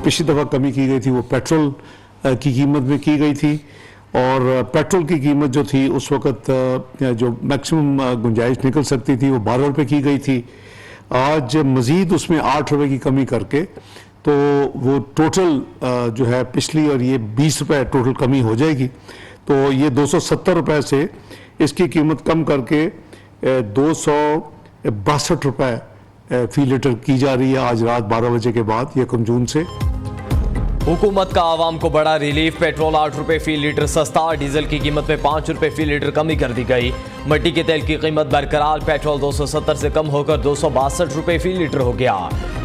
पिछली दफ़ा कमी की गई थी वो पेट्रोल की कीमत में की गई थी, और पेट्रोल की कीमत जो थी उस वक़्त जो मैक्सिमम गुंजाइश निकल सकती थी वो 12 रुपये की गई थी। आज मज़ीद उसमें 8 रुपये की कमी करके तो वो टोटल जो है पिछली और ये 20 रुपये टोटल कमी हो जाएगी। तो ये 270 रुपये से इसकी कीमत कम करके 262 रुपये फ़ी लीटर की जा रही है आज रात 12 बजे के बाद 1 जून से। हुकूमत का आवाम को बड़ा रिलीफ। पेट्रोल 8 रुपए फी लीटर सस्ता, डीजल की कीमत में 5 रुपए फी लीटर कमी कर दी गई। मिट्टी के तेल की कीमत बरकरार, पेट्रोल 270 से कम होकर 262 रुपए फी लीटर हो गया।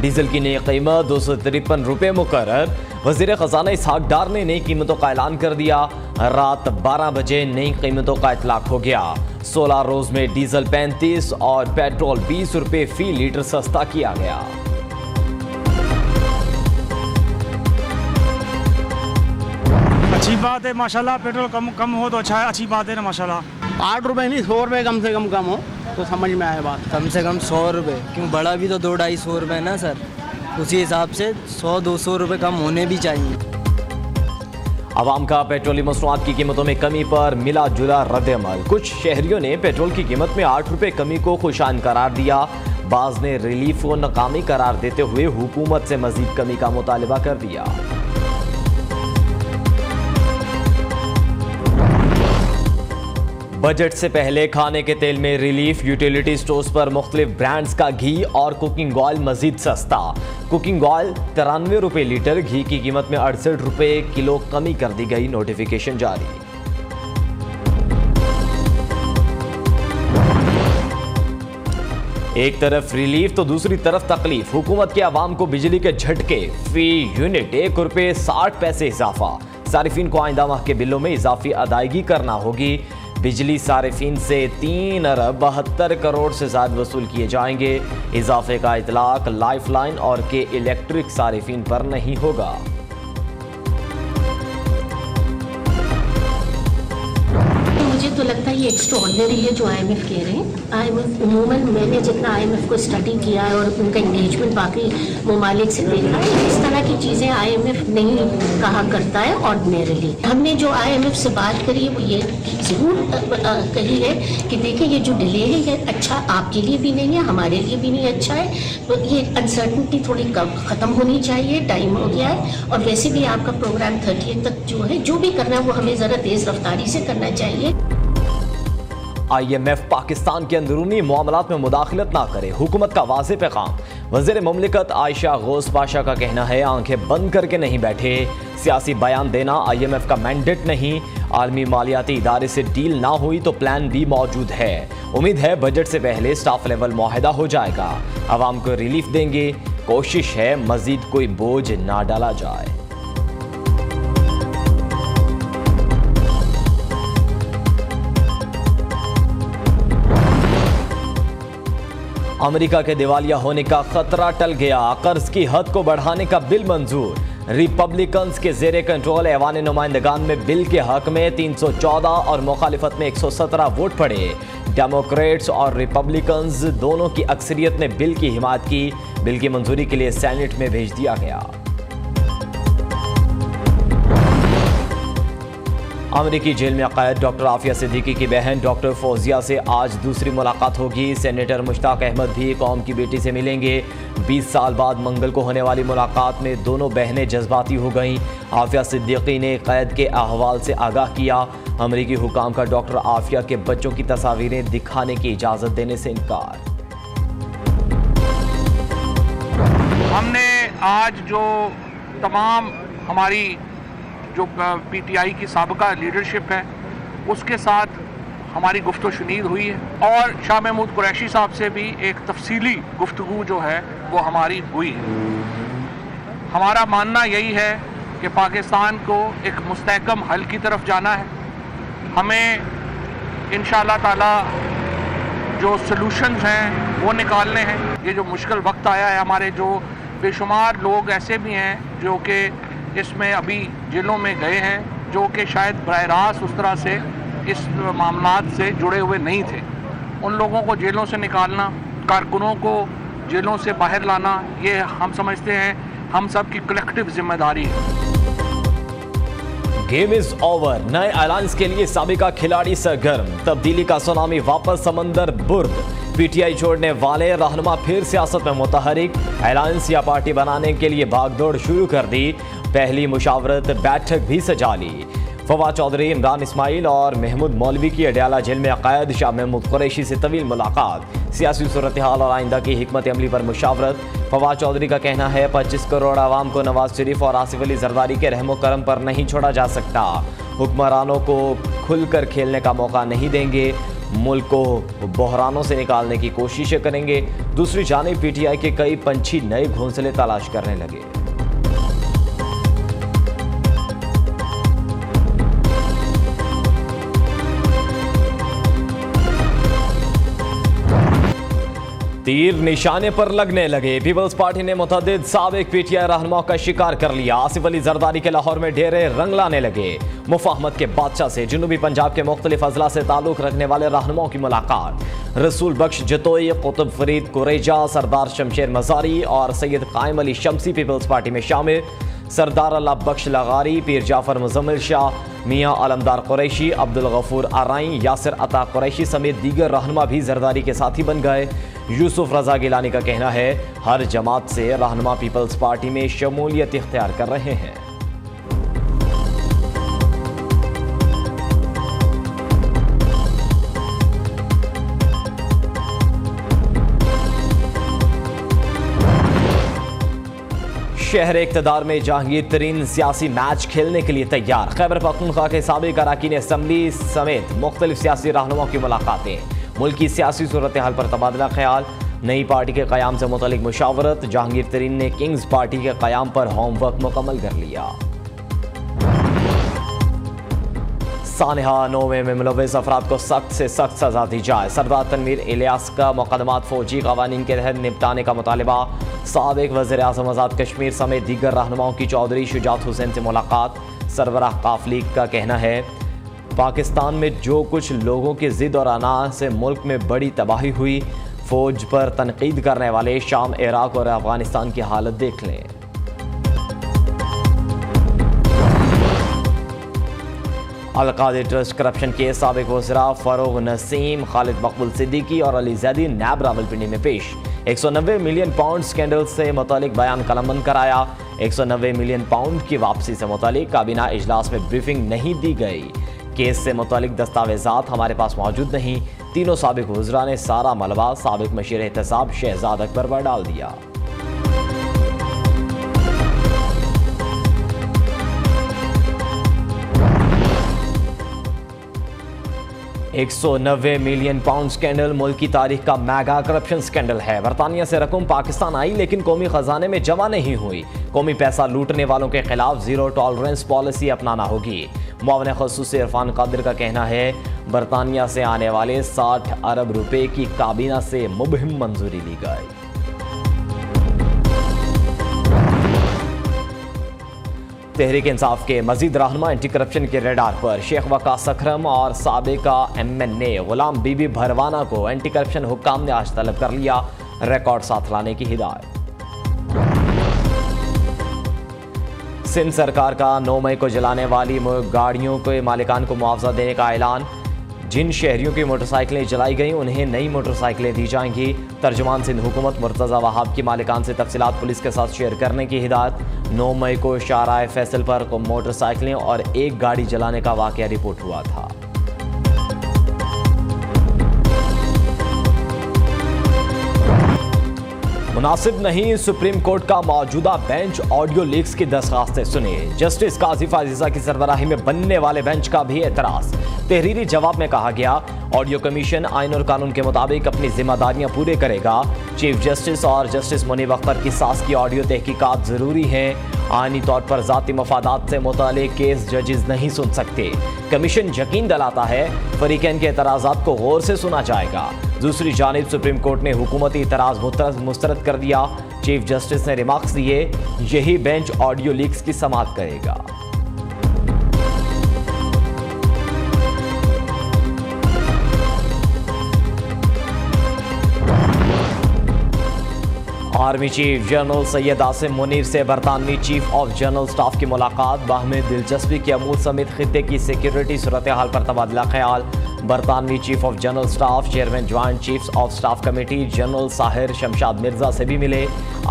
डीजल की नई कीमत 253 रुपए मुकर्रर। वजीर खजाना इसहाक डार ने नई कीमतों का ऐलान कर दिया। रात 12 बजे नई कीमतों का इतलाक हो गया। 16 रोज में डीजल 35 और पेट्रोल 20 रुपए फी लीटर सस्ता किया गया। अच्छी बात है माशाल्लाह, पेट्रोल कम हो तो अच्छा है, अच्छी बात है ना माशाल्लाह। 8 रुपए नहीं 100 रुपए कम से कम हो तो समझ में आए बात। कम से कम 100 रुपये, क्यों बड़ा भी तो 200-250 रुपये ना सर, उसी हिसाब से 100-200 रुपये कम होने भी चाहिए। आवाम का पेट्रोलियम मसनूआत की कीमतों में कमी पर मिला जुला रद्द-ए-अमल। कुछ शहरियों ने पेट्रोल की कीमत में 8 रुपये कमी को खुशाइन करार दिया। बाज ने रिलीफ को नाकामी करार देते हुए हुकूमत से मजीद कमी का मुतालबा कर दिया। बजट से पहले खाने के तेल में रिलीफ। यूटिलिटी स्टोर्स पर मुख्तलिफ ब्रांड्स का घी और कुकिंग ऑयल मजीद सस्ता। कुकिंग ऑयल 93 रुपये लीटर, घी की कीमत में 68 रुपये किलो कमी कर दी गई। नोटिफिकेशन जारी। एक तरफ रिलीफ तो दूसरी तरफ तकलीफ। हुकूमत के आवाम को बिजली के झटके, फी यूनिट 1 रुपये 60 पैसे इजाफा। सारिफीन को आइंदा माह के बिलों में इजाफी अदायगी करना होगी। बिजली सारिफीन से 3 अरब 72 करोड़ से ज्यादा वसूल किए जाएंगे। इजाफे का इतलाक लाइफलाइन और के इलेक्ट्रिक सारिफीन पर नहीं होगा। मुझे तो लगता है ये एक्स्ट्राऑर्डिनरी है जो आईएमएफ कह रहे हैं। आईएमएफ उमूमन मैंने जितना आईएमएफ को स्टडी किया है और उनका एंगेजमेंट बाकी ममालिक से देखा है, इस तरह की चीज़ें आईएमएफ नहीं कहा करता है ऑर्डिनरली। हमने जो आईएमएफ से बात करी है वो ये ज़रूर कही है कि देखिए ये जो डिले है ये अच्छा आपके लिए भी नहीं है, हमारे लिए भी नहीं अच्छा है। तो ये अनसर्टनिटी थोड़ी ख़त्म होनी चाहिए, टाइम हो गया है। और वैसे भी आपका प्रोग्राम 30 तक जो है जो भी करना है वो हमें ज़रा तेज़ रफ्तारी से करना चाहिए। IMF पाकिस्तान के अंदरूनी मामलात में मुदाखलत ना करे, हुकूमत का वाज़ेह पैगाम। वज़ीर मुमलिकत आयशा गौस पाशा का कहना है आंखें बंद करके नहीं बैठे। सियासी बयान देना IMF का मैंडेट नहीं। आलमी मालियाती इदारे से डील ना हुई तो प्लान बी मौजूद है। उम्मीद है बजट से पहले स्टाफ लेवल मुआहदा हो जाएगा। आवाम को रिलीफ देंगे। कोशिश है मजीद कोई बोझ ना डाला जाए। अमेरिका के दिवालिया होने का खतरा टल गया। कर्ज की हद को बढ़ाने का बिल मंजूर। रिपब्लिकन्स के जेरे कंट्रोल ऐवान नुमाइंदगान में बिल के हक में 314 और मुखालिफत में 117 वोट पड़े। डेमोक्रेट्स और रिपब्लिकन्स दोनों की अक्सरियत ने बिल की हिमायत की। बिल की मंजूरी के लिए सेनेट में भेज दिया गया। अमेरिकी जेल में कैद डॉक्टर आफिया सिद्दीकी की बहन डॉक्टर फौजिया से आज दूसरी मुलाकात होगी। सेनेटर मुश्ताक अहमद भी कौम की बेटी से मिलेंगे। 20 साल बाद मंगल को होने वाली मुलाकात में दोनों बहनें जज्बाती हो गईं। आफिया सिद्दीकी ने कैद के अहवाल से आगाह किया। अमेरिकी हुकाम का डॉक्टर आफिया के बच्चों की तस्वीरें दिखाने की इजाज़त देने से इनकार। हमने आज जो तमाम हमारी जो PTI की साबका लीडरशिप है उसके साथ हमारी गुफ्तगू शुनीद हुई है और शाह महमूद कुरैशी साहब से भी एक तफसीली गुफ्तगू जो है वो हमारी हुई है। हमारा मानना यही है कि पाकिस्तान को एक मुस्तहकम हल की तरफ जाना है। हमें इंशाअल्लाह ताला जो सलूशंस हैं वो निकालने हैं। ये जो मुश्किल वक्त आया है, हमारे जो बेशुमार लोग ऐसे भी हैं जो कि इसमें अभी जेलों में गए हैं, जो कि शायद बराह रास्त उस तरह से इस मामलात से जुड़े हुए नहीं थे। उन लोगों को जेलों से निकालना, कारकुनों को जेलों से बाहर लाना, ये हम समझते हैं हम सब की कलेक्टिव जिम्मेदारी है। Game is over. नए अलायंस के लिए साबिका खिलाड़ी सरगर्म। तब्दीली का सुनामी वापस समंदर बुर्द। पीटीआई छोड़ने वाले रहनुमा फिर सियासत में मुतहरिक। अलायंस या पार्टी बनाने के लिए भागदौड़ शुरू कर दी। पहली मुशावरत बैठक भी सजा ली। फवाद चौधरी, इमरान इस्माइल और महमूद मौलवी की अडयाला जेल में क़ायद शाह महमूद कुरैशी से तवील मुलाकात। सियासी सूरत हाल और आइंदा की हिकमत अमली पर मुशावरत। फवाद चौधरी का कहना है 25 करोड़ आवाम को नवाज शरीफ और आसिफ अली जरदारी के रहमो करम पर नहीं छोड़ा जा सकता। हुक्मरानों को खुलकर खेलने का मौका नहीं देंगे। मुल्क को बहरानों से निकालने की कोशिशें करेंगे। दूसरी जानिब पीटीआई के कई पंछी नए घोंसले तलाश करने लगे। तीर निशाने पर लगने लगे। पीपल्स पार्टी ने मुतअद्दिद साबिक पीटीआई रहनुमाओं का शिकार कर लिया। आसिफ अली जरदारी के लाहौर में डेरे रंग लाने लगे। मुफाहमत के बादशाह से जुनूबी पंजाब के मुख्तलिफ अजला से ताल्लुक रखने वाले रहनुमाओं की मुलाकात। रसूल बख्श जतोई, कुतुब फरीद कुरैजा, सरदार शमशेर मजारी और सैयद कायम अली शमसी पीपल्स पार्टी में शामिल। सरदार अल्लाह बख्श लगारी, पीर जाफर मुजम्मिल शाह, मियाँ अलमदार कुरैशी, अब्दुल गफूर आराई, यासिर अता कुरैशी समेत दीगर रहनुमा भी जरदारी के साथी बन गए। यूसुफ रजा गिलानी का कहना है हर जमात से रहनुमा पीपल्स पार्टी में शमूलियत इख्तियार कर रहे हैं। शहर इक़्तिदार में जहांगीर तरीन सियासी मैच खेलने के लिए तैयार। खैबर पख्तूनख्वा के साबिक़ अरकान असम्बली समेत मुख्तलिफ सियासी रहनुमाओं की मुलाकातें। मुल्क की सियासी सूरत हाल पर तबादला ख्याल। नई पार्टी के क़याम से मुतल्लिक मुशावरत। जहांगीर तरीन ने किंग्स पार्टी के क़याम पर होमवर्क मुकम्मल कर लिया। सानहा नोवे में मुलव्वस अफराद को सख्त से सख्त सजा दी जाए। सरदार तनवीर इलियास का मुकदमात फौजी कवानीन के तहत निपटाने का मुतालिबा। साबिक वज़ीर आज़म आज़ाद कश्मीर समेत दीगर रहनुमाओं की चौधरी शुजात हुसैन से मुलाकात। सरबराह काफ लीग का कहना है पाकिस्तान में जो कुछ लोगों की ज़िद और अना से मुल्क में बड़ी तबाही हुई, फौज पर तनकीद करने वाले शाम, इराक और अफगानिस्तान की हालत देख लें। अल-कादिर ट्रस्ट करप्शन केस साबिक वज़रा फ़ारूक नसीम, खालिद मकबूल सिद्दीकी और अली ज़ैदी नैब रावलपिंडी में पेश। 190 मिलियन पाउंड स्कैंडल से मुतालिक बयान कलमबंद कराया। 190 मिलियन पाउंड की वापसी से मुतालिक काबीना इजलास में ब्रीफिंग नहीं दी गई। केस से मुतालिक दस्तावेजात हमारे पास मौजूद नहीं। तीनों साबिक वज़रा ने सारा मलबा साबिक मशीर एहतसाब शहजाद अकबर पर डाल दिया। $190 मिलियन पाउंड स्कैंडल मुल्क की तारीख का मेगा करप्शन स्कैंडल है। बरतानिया से रकम पाकिस्तान आई लेकिन कौमी खजाने में जमा नहीं हुई। कौमी पैसा लूटने वालों के खिलाफ जीरो टॉलरेंस पॉलिसी अपनाना होगी। मुआवन ख़ुसूसी इरफान कादिर का कहना है बरतानिया से आने वाले 60 अरब रुपए की काबीना से मुबहिम मंजूरी ली गई। तहरीक इंसाफ के मजीद रहनुमा एंटी करप्शन के रेडार पर। शेख वकास अकरम और साबिका MNA गुलाम बीबी भरवाना को एंटी करप्शन हुक्काम ने आज तलब कर लिया। रिकॉर्ड साथ लाने की हिदायत। सिंध सरकार का 9 मई को जलाने वाली गाड़ियों के मालिकान को मुआवजा देने का ऐलान। जिन शहरियों की मोटरसाइकिलें जलाई गई उन्हें नई मोटरसाइकिलें दी जाएंगी। तर्जुमान सिंध हुकूमत मुर्तज़ा वहाब की मालिकान से तफसीलात पुलिस के साथ शेयर करने की हिदायत। 9 मई को शाहराह फैसल पर मोटरसाइकिलें और एक गाड़ी जलाने का वाक़या रिपोर्ट हुआ था। मुनासिब नहीं, सुप्रीम कोर्ट का मौजूदा बेंच ऑडियो लीक्स की दरख्वास्तें सुने। जस्टिस काजिफ अजीजा की सरबराही में बनने वाले बेंच का भी एतराज। तहरीरी जवाब में कहा गया ऑडियो कमीशन आइन और कानून के मुताबिक अपनी जिम्मेदारियां पूरे करेगा। चीफ जस्टिस और जस्टिस मुनीब अख्तर की सास की ऑडियो तहकीकात जरूरी हैं। आइनी तौर पर जाती मफादात से मुतालिक केस जजेस नहीं सुन सकते। कमीशन यकीन दिलाता है फरीकैन के एतराज़ात को गौर से सुना जाएगा। दूसरी जानिब सुप्रीम कोर्ट ने हुकूमती इतराज़ मुस्तरद कर दिया। चीफ जस्टिस ने रिमार्क्स दिए यही बेंच ऑडियो लीक्स की समाअत करेगा। Army chief general Syed Asim Munir से बरतानवी चीफ ऑफ जनरल स्टाफ की मुलाकात, बाहमी दिलचस्पी के अमूर समेत खित्ते की सिक्योरिटी सूरत हाल पर तबादला ख्याल। बरतानवी chief of general staff chairman joint chiefs of staff committee general Sahir Shamshad Mirza से भी मिले।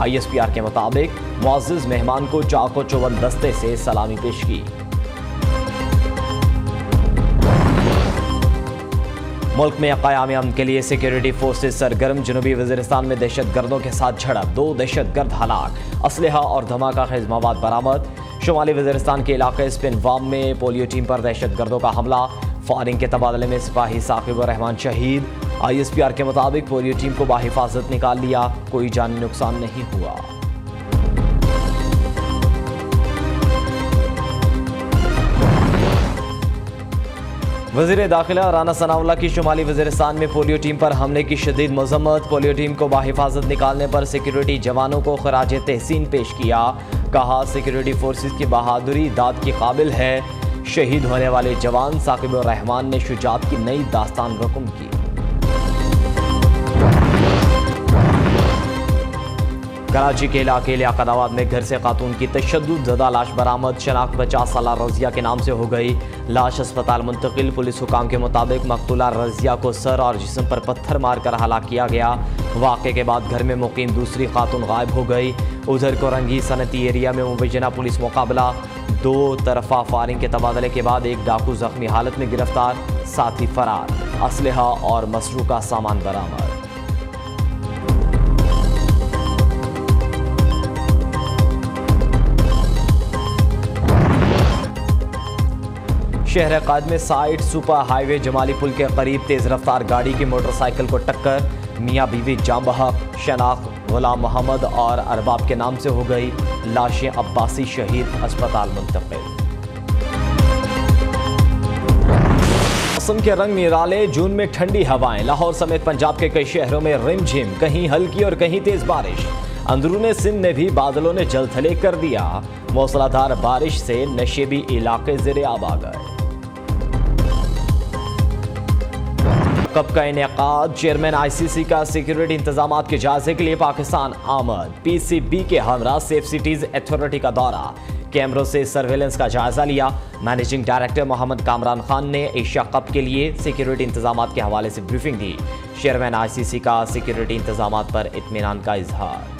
ISPR के मुताबिक मुअज़्ज़िज़ मेहमान को चाको चौबंद दस्ते से सलामी पेश की। मुल्क में क़याम अमन के लिए सिक्योरिटी फोर्सेज सरगर्म। जनूबी वज़ीरिस्तान में दहशतगर्दों के साथ झड़प, 2 दहशतगर्द हलाक, असलहा और धमाका खेज मवाद बरामद। शुमाली वज़ीरिस्तान के इलाके स्पिनवाम में पोलियो टीम पर दहशतगर्दों का हमला, फायरिंग के तबादले में सिपाही साकिब रहमान शहीद। ISPR के मुताबिक पोलियो टीम को बाहिफाजत निकाल लिया, कोई जानी नुकसान नहीं हुआ। वज़ीर दाखिला राना सनाउल्लाह की शुमाली वज़ीरिस्तान में पोलियो टीम पर हमले की शदीद मज़म्मत। पोलियो टीम को बाहिफाजत निकालने पर सिक्योरिटी जवानों को खराज तहसीन पेश किया। कहा सिक्योरिटी फोर्सेस की बहादुरी दाद की काबिल है। शहीद होने वाले जवान साकिब रहमान ने शुजात की नई दास्तान रकम की। कराची के इलाके लियाकताबाद में घर से खातून की तशद्दुद ज़दा लाश बरामद। शनाख्त 50 साला रज़िया के नाम से हो गई। लाश अस्पताल मुंतकिल। पुलिस हुकाम के मुताबिक मकतूला रज़िया को सर और जिस्म पर पत्थर मारकर हलाक किया गया। वाक़े के बाद घर में मुकीम दूसरी खातून गायब हो गई। उधर कोरंगी सनती एरिया में मुबैना पुलिस मुकाबला, 2 तरफा फायरिंग के तबादले के बाद एक डाकू जख्मी हालत में गिरफ्तार, साथी फरार, असलहा और मसरूका सामान बरामद। शहर कायद में साइड सुपर हाईवे जमाली पुल के करीब तेज रफ्तार गाड़ी की मोटरसाइकिल को टक्कर, मियाँ बीवी जाम बहक। शनाख्त गुलाम मोहम्मद और अरबाब के नाम से हो गई। लाशें अब्बासी शहीद, अस्पताल मुंतकिल। मौसम के रंग निराले, जून में ठंडी हवाएं। लाहौर समेत पंजाब के कई शहरों में रिमझिम, कहीं हल्की और कहीं तेज बारिश। अंदरूने सिंध में भी बादलों ने जलथले कर दिया। मूसलाधार बारिश से नशेबी इलाके ज़ेरे आब आ गए। कप का इनेकाद, चेयरमैन ICC का सिक्योरिटी इंतजाम के जायजे के लिए पाकिस्तान आमद। PCB के हमरा सेफ सिटीज अथॉरिटी का दौरा, कैमरों से सर्वेलेंस का जायजा लिया। मैनेजिंग डायरेक्टर मोहम्मद कामरान खान ने एशिया कप के लिए सिक्योरिटी इंतजाम के हवाले से ब्रीफिंग दी। चेयरमैन ICC का सिक्योरिटी इंतजाम पर इत्मीनान का इजहार।